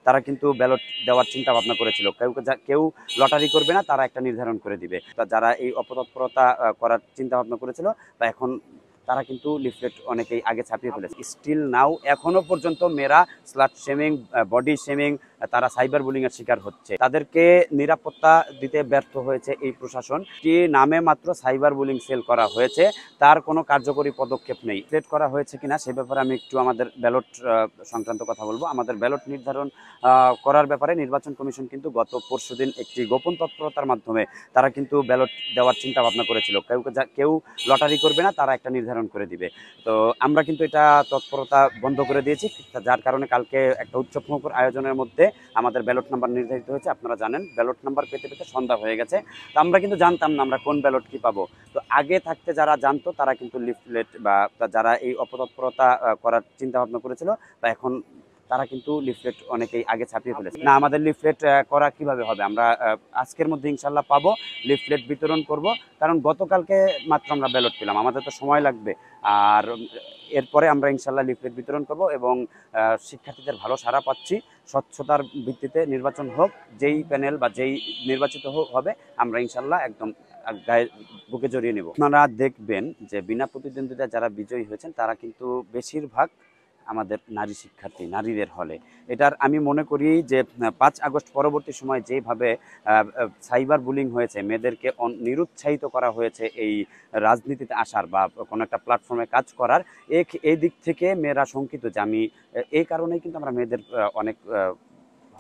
তারা কিন্তু ব্যালট দেওয়ার চিন্তা ভাবনা করেছিল। কেউ লটারি করবে না, তারা একটা নির্ধারণ করে দিবে। যারা এই অপতৎপরতা করার চিন্তা ভাবনা করেছিল বা এখন তারা কিন্তু লিফলেট অনেকেই আগে ছাপিয়ে ফেলেছে। স্টিল নাও এখনো পর্যন্ত মেয়েরা স্লাট শেমিং, বডি শেমিং, তারা সাইবার বুলিং এর শিকার হচ্ছে। তাদেরকে নিরাপত্তা দিতে ব্যর্থ হয়েছে এই প্রশাসন। কি নামে মাত্র সাইবার বুলিং সেল করা হয়েছে, তার কোনো কার্যকরী পদক্ষেপ নেই। সেট করা হয়েছে কিনা সে ব্যাপারে আমি একটু আমাদের ব্যালট সংক্রান্ত কথা বলবো। আমাদের ব্যালট নির্ধারণ করার ব্যাপারে নির্বাচন কমিশন কিন্তু গত পরশুদিন একটি গোপন তৎপরতার মাধ্যমে তারা কিন্তু ব্যালট দেওয়ার চিন্তা ভাবনা করেছিল। কেউ লটারি করবে না, তারা একটা নির্ধারণ করে দিবে। তো আমরা কিন্তু এটা তৎপরতা বন্ধ করে দিয়েছি, যার কারণে কালকে একটা উৎসবমুখর আয়োজনের মধ্যে আমাদের ব্যালট নাম্বার নির্ধারিত হয়েছে। আপনারা জানেন ব্যালট নাম্বার পেতে পেতে সন্ধ্যা হয়ে গেছে। তো আমরা কিন্তু জানতাম না আমরা কোন ব্যালট কি পাবো। তো আগে থাকতে যারা জানতো তারা কিন্তু লিফলেট বা যারা এই অপতৎপরতা করার চিন্তা ভাবনা করেছিল বা এখন তারা কিন্তু লিফলেট অনেকেই আগে ছাপিয়ে ফেলেছে। না, আমাদের লিফলেট করা কিভাবে হবে? আমরা আজকের মধ্যে ইনশাল্লাহ পাবো, লিফলেট বিতরণ করব। কারণ গতকালকে মাত্র আমরা ব্যালট পেলাম, আমাদের তো সময় লাগবে। আর এরপরে আমরা ইনশাল্লাহ লিফলেট বিতরণ করব এবং শিক্ষার্থীদের ভালো সাড়া পাচ্ছি। স্বচ্ছতার ভিত্তিতে নির্বাচন হোক, যেই প্যানেল বা যেই নির্বাচিত হবে আমরা ইনশাল্লাহ একদম গায়ে বুকে জড়িয়ে নেব। আপনারা দেখবেন যে বিনা প্রতিদ্বন্দ্বিতায় যারা বিজয়ী হয়েছেন তারা কিন্তু বেশিরভাগ আমাদের নারী শিক্ষার্থী, নারীদের হলে। এটার আমি মনে করি যে ৫ আগস্ট পরবর্তী সময় যেভাবে সাইবার বুলিং হয়েছে, মেয়েদেরকে নিরুৎসাহিত করা হয়েছে এই রাজনীতিতে আসার বা কোনো একটা প্ল্যাটফর্মে কাজ করার, এই দিক থেকে মেয়েরা শঙ্কিত যে আমি এই কারণেই কিন্তু আমরা মেয়েদের অনেক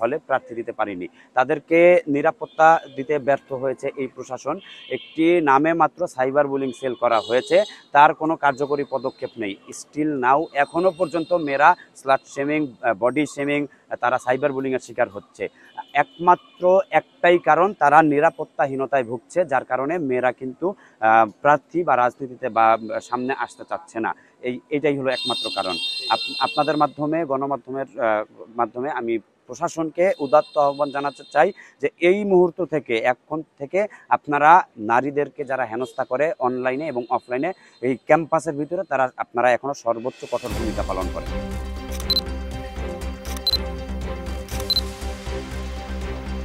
হলে প্রার্থী দিতে পারিনি। তাদেরকে নিরাপত্তা দিতে ব্যর্থ হয়েছে এই প্রশাসন। একটি নামে মাত্র সাইবার বুলিং সেল করা হয়েছে, তার কোনো কার্যকরী পদক্ষেপ নেই। স্টিল নাও এখনো পর্যন্ত মেয়েরা স্লাট শেমিং, বডি শেমিং, তারা সাইবার বুলিং এর শিকার হচ্ছে। একমাত্র একটাই কারণ, তারা নিরাপত্তাহীনতায় ভুগছে, যার কারণে মেয়েরা কিন্তু প্রার্থী বা রাজনীতিতে বা সামনে আসতে চাচ্ছে না। এইটাই হলো একমাত্র কারণ। আপনাদের মাধ্যমে, গণমাধ্যমের মাধ্যমে আমি প্রশাসনকে উদাত্ত আহ্বান জানাতে চাই যে এই মুহূর্ত থেকে, এখন থেকে আপনারা নারীদেরকে যারা হেনস্থা করে অনলাইনে এবং অফলাইনে এই ক্যাম্পাসের ভিতরে, আপনারা এখনো সর্বোচ্চ কঠোর ভূমিকা পালন করেন।